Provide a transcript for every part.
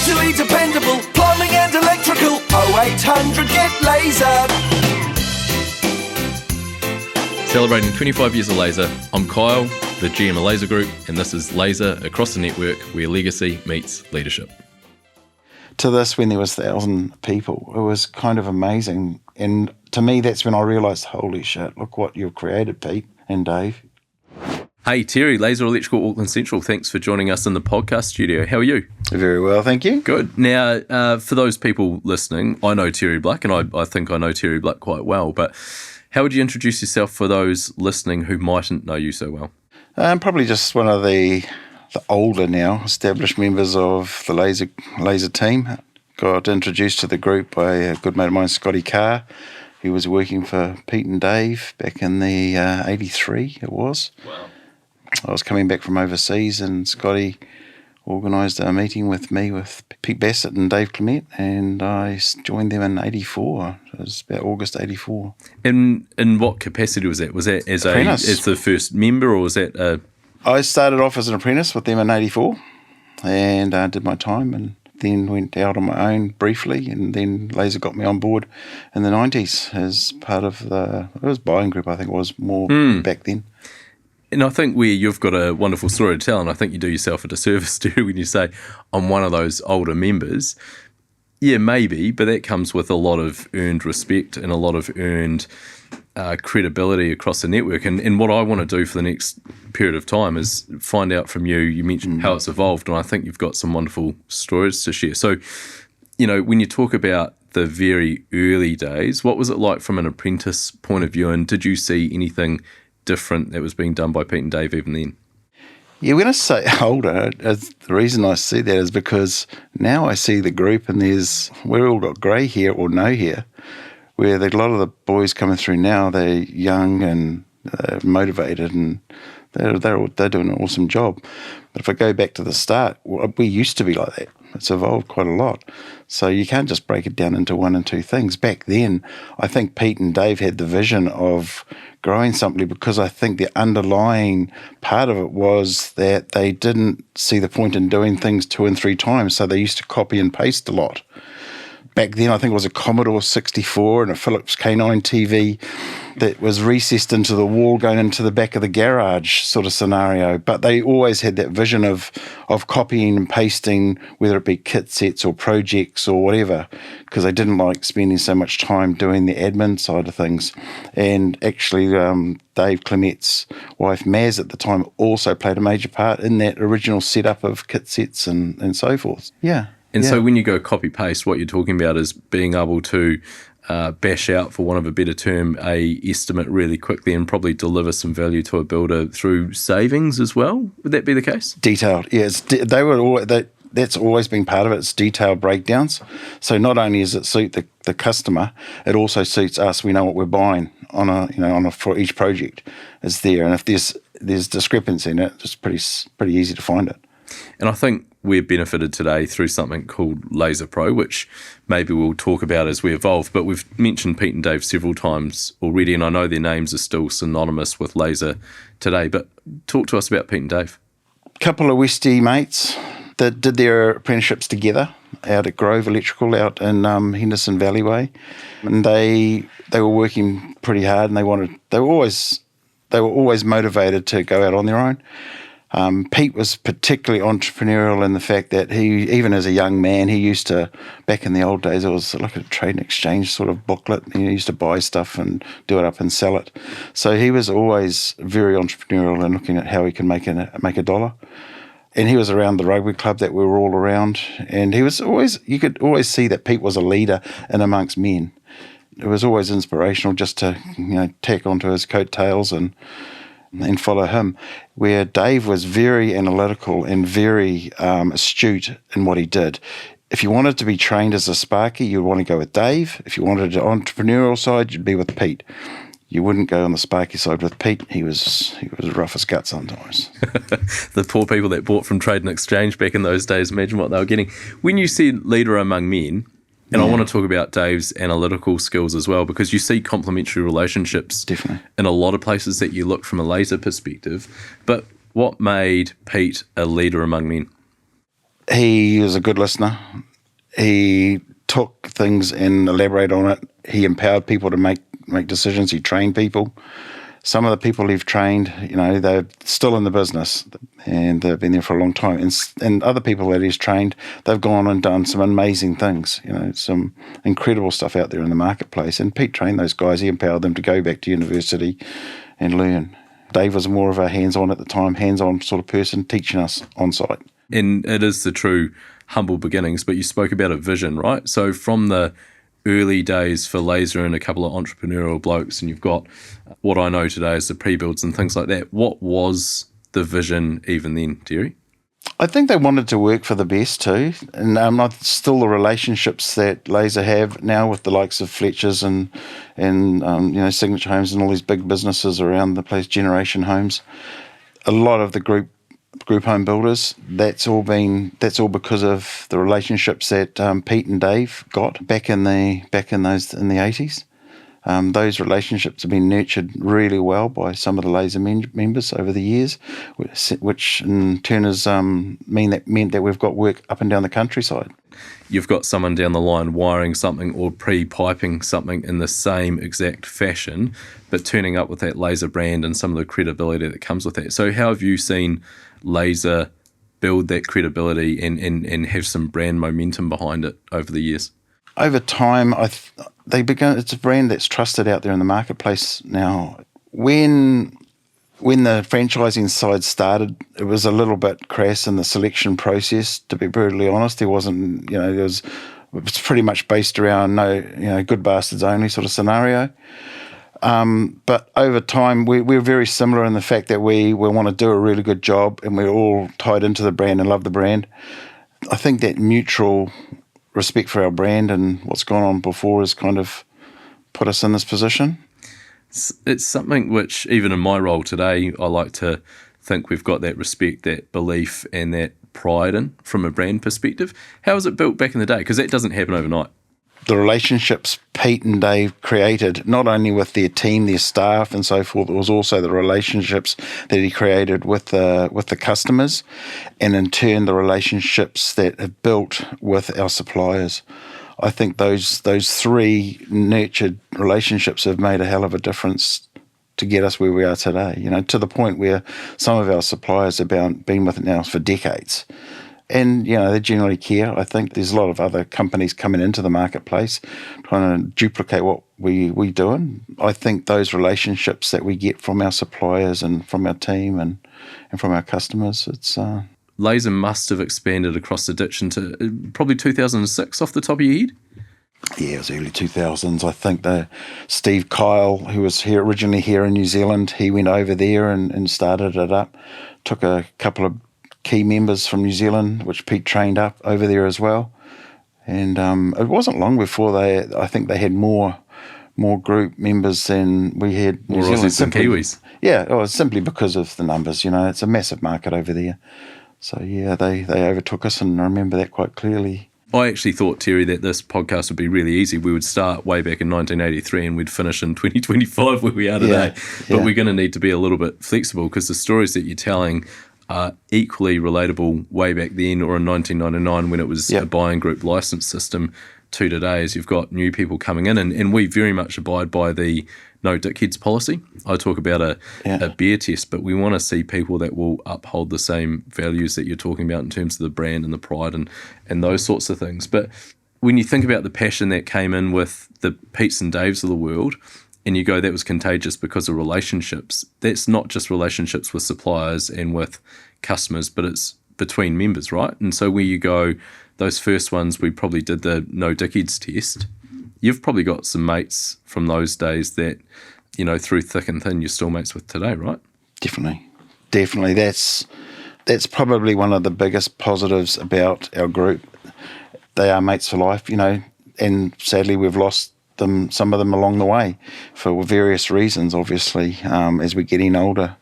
totally dependable. Plumbing and electrical. 0800 get Laser. Celebrating 25 years of Laser, I'm Kyle, the GM of Laser Group, and this is Laser Across the Network, where legacy meets leadership. To this, when there was 1,000 people, it was kind of amazing. And to me, that's when I realised, holy shit, look what you've created, Pete and Dave. Hey, Terry, Laser Electrical Auckland Central, thanks for joining us in the podcast studio. How are you? Very well, thank you. Good. Now, for those people listening, I know Terry Bluck, and I think I know Terry Bluck quite well, but how would you introduce yourself for those listening who mightn't know you so well? Probably just one of the older now established members of the Laser team. Got introduced to the group by a good mate of mine, Scotty Carr. He was working for Pete and Dave back in the 83, it was. Wow. I was coming back from overseas and Scotty organised a meeting with me with Pete Bassett and Dave Clement, and I joined them in 84. It was about August 84. In what capacity was that? Was that as the first member, or was that I started off as an apprentice with them in 84 and did my time, and then went out on my own briefly, and then Laser got me on board in the 90s as part of it was buying group, I think it was more back then. And I think where you've got a wonderful story to tell, and I think you do yourself a disservice too when you say, I'm one of those older members. Yeah, maybe, but that comes with a lot of earned respect and a lot of earned credibility across the network. And what I want to do for the next period of time is find out from you. You mentioned how it's evolved, and I think you've got some wonderful stories to share. So, when you talk about the very early days, what was it like from an apprentice point of view, and did you see anything different that was being done by Pete and Dave even then? Yeah, when I say older, the reason I see that is because now I see the group and we're all got grey hair or no hair, where a lot of the boys coming through now, they're young and motivated, and they're doing an awesome job. But if I go back to the start, we used to be like that. It's evolved quite a lot. So you can't just break it down into one and two things. Back then, I think Pete and Dave had the vision of growing something, because I think the underlying part of it was that they didn't see the point in doing things 2 and 3 times, so they used to copy and paste a lot. Back then, I think it was a Commodore 64 and a Philips K9 TV that was recessed into the wall going into the back of the garage sort of scenario. But they always had that vision of copying and pasting, whether it be kit sets or projects or whatever, because they didn't like spending so much time doing the admin side of things. And actually, Dave Clement's wife, Maz, at the time also played a major part in that original setup of kit sets and so forth. Yeah. And so when you go copy-paste, what you're talking about is being able to bash out, for want of a better term, a estimate really quickly and probably deliver some value to a builder through savings as well. Would that be the case? Detailed, yes. That's always been part of it. It's detailed breakdowns. So not only does it suit the customer, it also suits us. We know what we're buying for each project. It's there, and if there's discrepancy in it, it's pretty easy to find it. And I think we've benefited today through something called Laser Pro, which maybe we'll talk about as we evolve. But we've mentioned Pete and Dave several times already, and I know their names are still synonymous with Laser today. But talk to us about Pete and Dave. A couple of Westie mates that did their apprenticeships together out at Grove Electrical out in Henderson Valley Way, and they were working pretty hard, and they were always motivated to go out on their own. Pete was particularly entrepreneurial in the fact that he, even as a young man, he used to, back in the old days, it was like a trade and exchange sort of booklet. He used to buy stuff and do it up and sell it. So he was always very entrepreneurial and looking at how he can make a dollar. And he was around the rugby club that we were all around. And you could always see that Pete was a leader in amongst men. It was always inspirational just to, tack onto his coattails and follow him, where Dave was very analytical and very astute in what he did. If you wanted to be trained as a sparky, you'd want to go with Dave. If you wanted the entrepreneurial side, you'd be with Pete. You wouldn't go on the sparky side with Pete. He was rough as guts sometimes. The poor people that bought from Trade and Exchange back in those days, imagine what they were getting. When you said leader among men, and I want to talk about Dave's analytical skills as well, because you see complementary relationships definitely in a lot of places that you look from a Laser perspective. But what made Pete a leader among men? He was a good listener. He took things and elaborated on it. He empowered people to make decisions. He trained people. Some of the people he's trained, they're still in the business and they've been there for a long time. And other people that he's trained, they've gone and done some amazing things, some incredible stuff out there in the marketplace. And Pete trained those guys. He empowered them to go back to university and learn. Dave was more of a hands-on at the time, hands-on sort of person, teaching us on site. And it is the true humble beginnings, but you spoke about a vision, right? So from the early days for Laser and a couple of entrepreneurial blokes, and you've got what I know today as the pre-builds and things like that. What was the vision even then, Terry? I think they wanted to work for the best too, and still the relationships that Laser have now with the likes of Fletcher's and Signature Homes and all these big businesses around the place, Generation Homes. A lot of the group home builders, that's all because of the relationships that Pete and Dave got back in the 80s. Those relationships have been nurtured really well by some of the Laser members over the years, which in turn has meant that we've got work up and down the countryside. You've got someone down the line wiring something or pre-piping something in the same exact fashion, but turning up with that Laser brand and some of the credibility that comes with that. So how have you seen Laser build that credibility and have some brand momentum behind it over the years? Over time, it's a brand that's trusted out there in the marketplace now. When the franchising side started, it was a little bit crass in the selection process, to be brutally honest. There wasn't, it was pretty much based around good bastards only sort of scenario. But over time, we're very similar in the fact that we want to do a really good job and we're all tied into the brand and love the brand. I think that mutual respect for our brand and what's gone on before has kind of put us in this position. It's something which, even in my role today, I like to think we've got that respect, that belief and that pride in from a brand perspective. How was it built back in the day? Because that doesn't happen overnight. The relationships Pete and Dave created, not only with their team, their staff and so forth, it was also the relationships that he created with the customers, and in turn the relationships that have built with our suppliers. I think those three nurtured relationships have made a hell of a difference to get us where we are today, to the point where some of our suppliers have been with it now for decades. And, they generally care. I think there's a lot of other companies coming into the marketplace trying to duplicate what we do. And I think those relationships that we get from our suppliers and from our team and from our customers, it's... Laser must have expanded across the ditch into probably 2006 off the top of your head? Yeah, it was early 2000s. I think Steve Kyle, who was originally here in New Zealand, he went over there and started it up. Took a couple of key members from New Zealand, which Pete trained up over there as well. And it wasn't long before I think they had more group members than we had New Zealand. Aussies and Kiwis. Yeah, it was simply because of the numbers. It's a massive market over there. So yeah, they overtook us, and I remember that quite clearly. I actually thought, Terry, that this podcast would be really easy. We would start way back in 1983 and we'd finish in 2025 where we are today. But we're going to need to be a little bit flexible because the stories that you're telling are equally relatable way back then or in 1999 when it was a buying group license system to today as you've got new people coming in. And we very much abide by the no dickheads policy. I talk about a beer test, but we want to see people that will uphold the same values that you're talking about in terms of the brand and the pride and those sorts of things. But when you think about the passion that came in with the Petes and Daves of the world, and you go, that was contagious because of relationships. That's not just relationships with suppliers and with customers, but it's between members, right? And so where you go, those first ones, we probably did the no dickheads test. You've probably got some mates from those days that, through thick and thin, you're still mates with today, right? Definitely. That's probably one of the biggest positives about our group. They are mates for life, and sadly we've lost some of them along the way for various reasons, obviously, as we're getting older.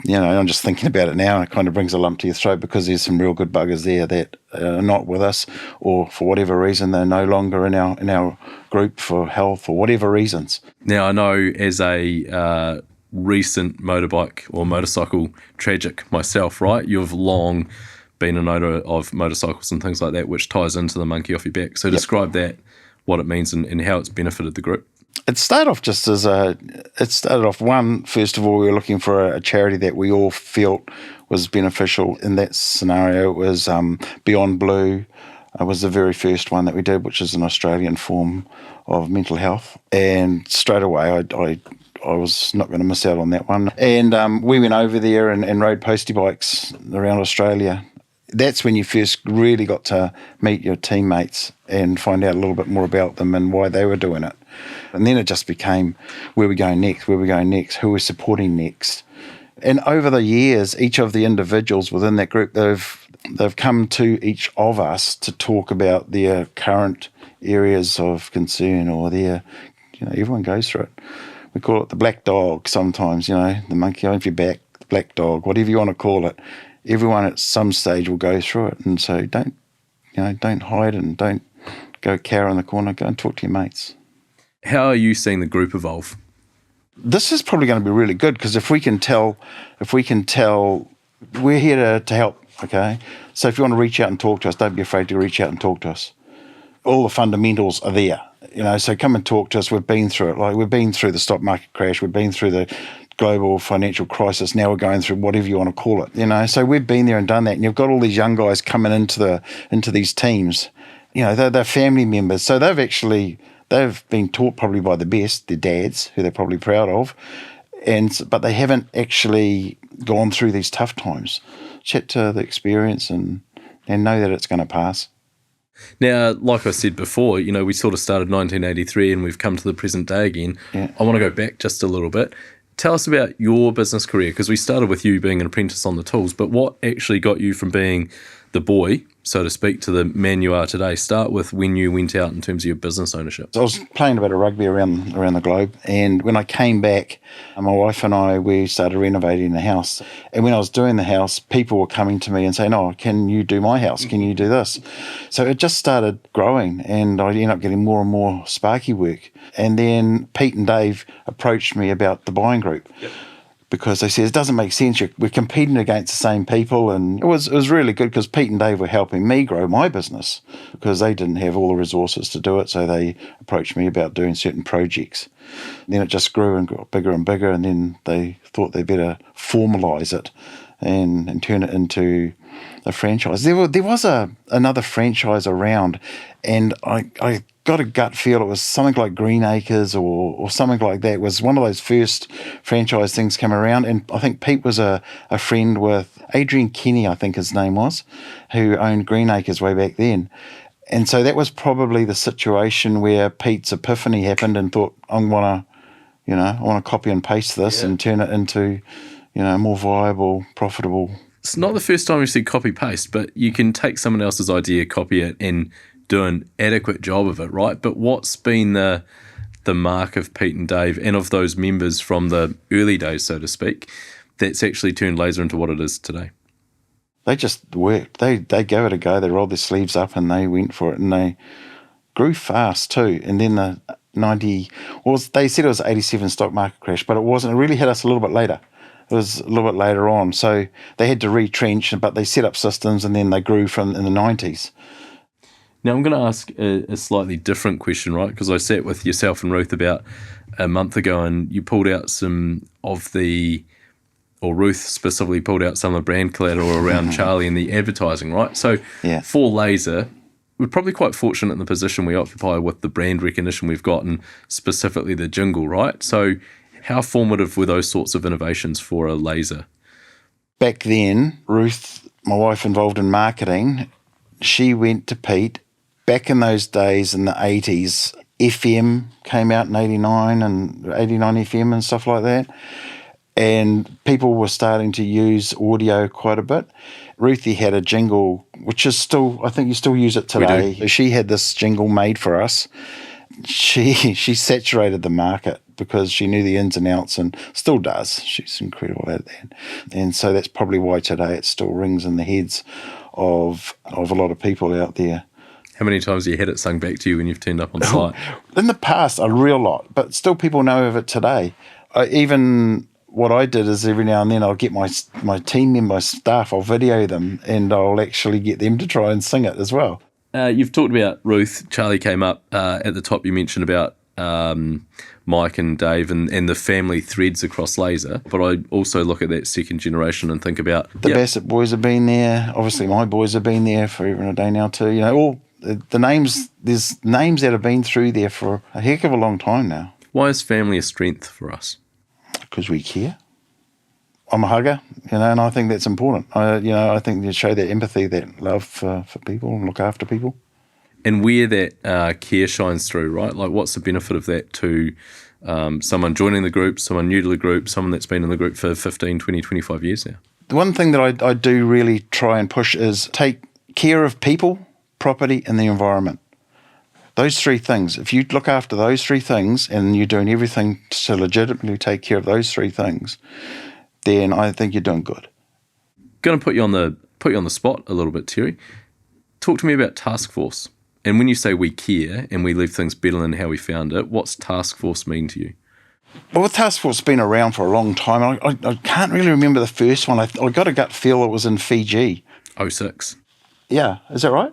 I'm just thinking about it now and it kind of brings a lump to your throat because there's some real good buggers there that are not with us, or for whatever reason they're no longer in our group for health or whatever reasons. Now, I know as a recent motorbike or motorcycle tragic myself, right, you've long been an owner of motorcycles and things like that, which ties into the monkey off your back. So describe that, what it means and how it's benefited the group. It started off first of all, we were looking for a charity that we all felt was beneficial. In that scenario, it was Beyond Blue. It was the very first one that we did, which is an Australian form of mental health. And straight away, I was not going to miss out on that one. And we went over there and rode postie bikes around Australia. That's when you first really got to meet your teammates and find out a little bit more about them and why they were doing it. And then it just became, where we going next, who we're supporting next. And over the years, each of the individuals within that group, they've come to each of us to talk about their current areas of concern or everyone goes through it. We call it the black dog sometimes, the monkey off your back, the black dog, whatever you want to call it. Everyone at some stage will go through it. And so don't hide and don't go cower in the corner. Go and talk to your mates. How are you seeing the group evolve? This is probably going to be really good because if we can tell, we're here to help, okay? So if you want to reach out and talk to us, don't be afraid to reach out and talk to us. All the fundamentals are there, so come and talk to us. We've been through it. Like we've been through the stock market crash. We've been through the global financial crisis. Now we're going through whatever you want to call it, So we've been there and done that. And you've got all these young guys coming into these teams. They're family members. So they've been taught probably by the best, their dads, who they're probably proud of, but they haven't actually gone through these tough times. Chat to the experience and know that it's going to pass. Now, like I said before, we sort of started 1983 and we've come to the present day again. Yeah. I want to go back just a little bit. Tell us about your business career, because we started with you being an apprentice on the tools, but what actually got you from being the boy, so to speak, to the man you are today? Start with when you went out in terms of your business ownership. So I was playing a bit of rugby around the globe, and when I came back, my wife and I, we started renovating the house. And when I was doing the house, people were coming to me and saying, "Oh, can you do my house? Can you do this?" So it just started growing, and I ended up getting more and more sparky work. And then Pete and Dave approached me about the buying group. Yep. Because they said, it doesn't make sense, we're competing against the same people. And it was really good because Pete and Dave were helping me grow my business because they didn't have all the resources to do it. So they approached me about doing certain projects. And then it just grew and got bigger and bigger. And then they thought they better formalise it and turn it into a franchise. There was another franchise around, and I got a gut feel it was something like Green Acres or something like that. It was one of those first franchise things come around, and I think Pete was a friend with Adrian Kenny, I think his name was, who owned Green Acres way back then. And so that was probably the situation where Pete's epiphany happened and thought, I want to copy and paste this and turn it into, a more viable, profitable. It's not the first time we've seen copy-paste, but you can take someone else's idea, copy it, and do an adequate job of it, right? But what's been the mark of Pete and Dave and of those members from the early days, so to speak, that's actually turned Laser into what it is today? They just worked. They gave it a go. They rolled their sleeves up and they went for it, and they grew fast too. And then they said it was 87 stock market crash, but it wasn't. It really hit us a little bit later. It was a little bit later on. So they had to retrench, but they set up systems and then they grew in the 90s. Now, I'm going to ask a slightly different question, right? Because I sat with yourself and Ruth about a month ago and you pulled out Ruth specifically pulled out some of the brand collateral around Charlie and the advertising, right? So for Laser, we're probably quite fortunate in the position we occupy with the brand recognition we've got and specifically the jingle, right? So how formative were those sorts of innovations for a Laser? Back then, Ruth, my wife involved in marketing, she went to Pete. Back in those days in the 80s, FM came out in 89 and 89 FM and stuff like that. And people were starting to use audio quite a bit. Ruthie had a jingle, which is still, I think you still use it today. We do. She had this jingle made for us. She saturated the market because she knew the ins and outs and still does. She's incredible at that. And so that's probably why today it still rings in the heads of a lot of people out there. How many times have you had it sung back to you when you've turned up on site? In the past, a real lot, but still people know of it today. Even what I did is every now and then I'll get my team member, my staff, I'll video them and I'll actually get them to try and sing it as well. You've talked about Ruth. Charlie came up at the top. You mentioned about Mike and Dave and the family threads across Laser. But I also look at that second generation and think about... The Bassett boys have been there. Obviously, my boys have been there forever and a day now too. You know, all the names, there's names that have been through there for a heck of a long time now. Why is family a strength for us? Because we care. I'm a hugger, you know, and I think that's important. I think you show that empathy, that love for people and look after people. And where that care shines through, right? Like, what's the benefit of that to someone joining the group, someone new to the group, someone that's been in the group for 15, 20, 25 years now? The one thing that I do really try and push is take care of people, property, and the environment. Those three things. If you look after those three things and you're doing everything to legitimately take care of those three things, then I think you're doing good. Going to put you on the spot a little bit, Terry. Talk to me about task force. And when you say we care and we leave things better than how we found it, what's task force mean to you? Well, task force has been around for a long time. I can't really remember the first one. I got a gut feel it was in Fiji. 06. Yeah, is that right?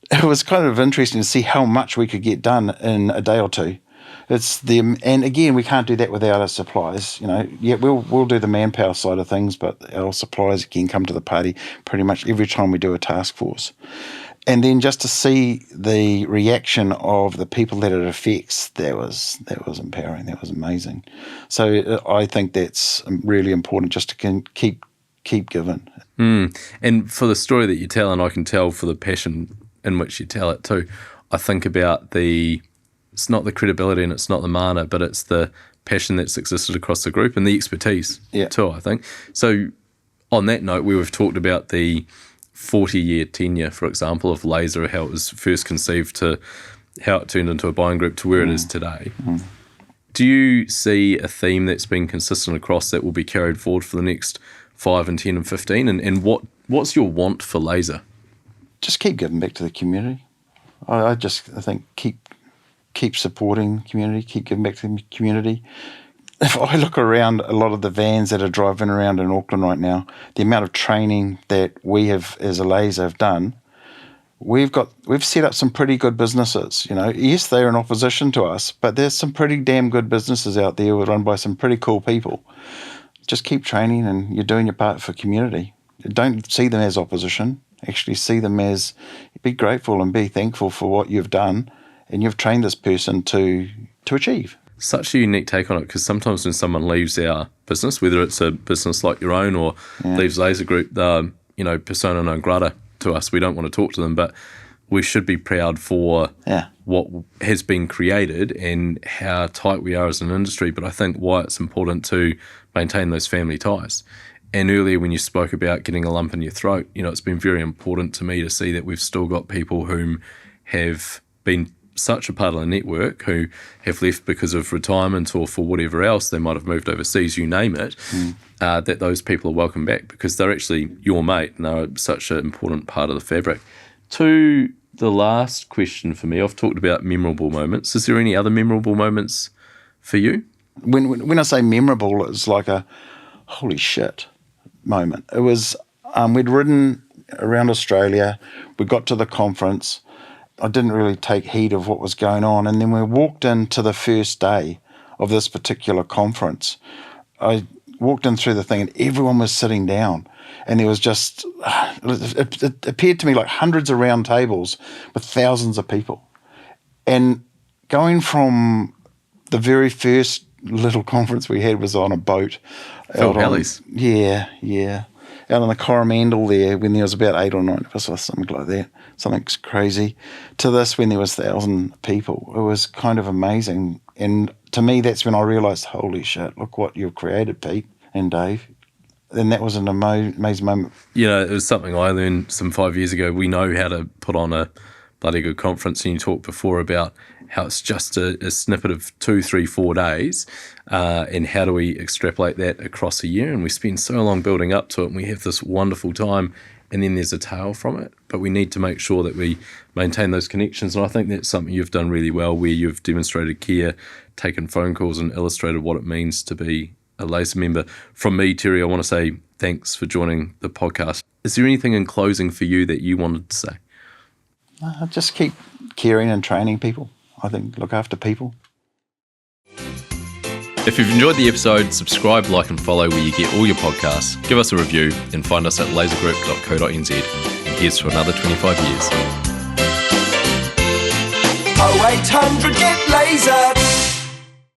It was kind of interesting to see how much we could get done in a day or two. And again, we can't do that without our suppliers. You know, yeah, we'll do the manpower side of things, but our suppliers can come to the party pretty much every time we do a task force. And then just to see the reaction of the people that it affects, that was empowering. That was amazing. So I think that's really important, just to keep giving. And for the story that you tell, and I can tell for the passion in which you tell it too, I think about it's not the credibility and it's not the mana, but it's the passion that's existed across the group and the expertise too, I think. So on that note, we've talked about the 40-year tenure, for example, of Laser, how it was first conceived to how it turned into a buying group to where it is today. Do you see a theme that's been consistent across that will be carried forward for the next 5 and 10 and 15? And what's your want for Laser? Just keep giving back to the community. I think keep supporting the community, keep giving back to the community. If I look around a lot of the vans that are driving around in Auckland right now, the amount of training that we have as a Laser have done, we've set up some pretty good businesses. You know, yes, they're in opposition to us, but there's some pretty damn good businesses out there run by some pretty cool people. Just keep training and you're doing your part for community. Don't see them as opposition. Actually see them as, be grateful and be thankful for what you've done and you've trained this person to achieve. Such a unique take on it, because sometimes when someone leaves our business, whether it's a business like your own or leaves Laser Group, persona non grata to us. We don't want to talk to them, but we should be proud for what has been created and how tight we are as an industry. But I think why it's important to maintain those family ties. And earlier when you spoke about getting a lump in your throat, you know, it's been very important to me to see that we've still got people whom have been such a part of the network who have left because of retirement or for whatever else, they might have moved overseas, you name it, that those people are welcome back because they're actually your mate and they're such an important part of the fabric. To the last question for me, I've talked about memorable moments. Is there any other memorable moments for you? When I say memorable, it's like a holy shit moment. It was, we'd ridden around Australia, we got to the conference, I didn't really take heed of what was going on, and then we walked into the first day of this particular conference. I walked in through the thing and everyone was sitting down, and there was just, it appeared to me like hundreds of round tables with thousands of people. And going from the very first little conference we had was on a boat. Phil Helly's. Yeah. Out on the Coromandel there when there was about 8 or 9 of us or something like that. Something crazy. To this when there was 1,000 people. It was kind of amazing. And to me, that's when I realised, holy shit, look what you've created, Pete and Dave. And that was an amazing moment. You know, it was something I learned some 5 years ago. We know how to put on a bloody good conference. And you talked before about how it's just a snippet of 2, 3, 4 days, and how do we extrapolate that across a year? And we spend so long building up to it, and we have this wonderful time, and then there's a tail from it. But we need to make sure that we maintain those connections, and I think that's something you've done really well, where you've demonstrated care, taken phone calls, and illustrated what it means to be Laser member. From me, Terry, I want to say thanks for joining the podcast. Is there anything in closing for you that you wanted to say? Just keep caring and training people. I think look after people. If you've enjoyed the episode, subscribe, like and follow where you get all your podcasts. Give us a review and find us at lasergroup.co.nz. And here's to another 25 years. 0800 get lasered.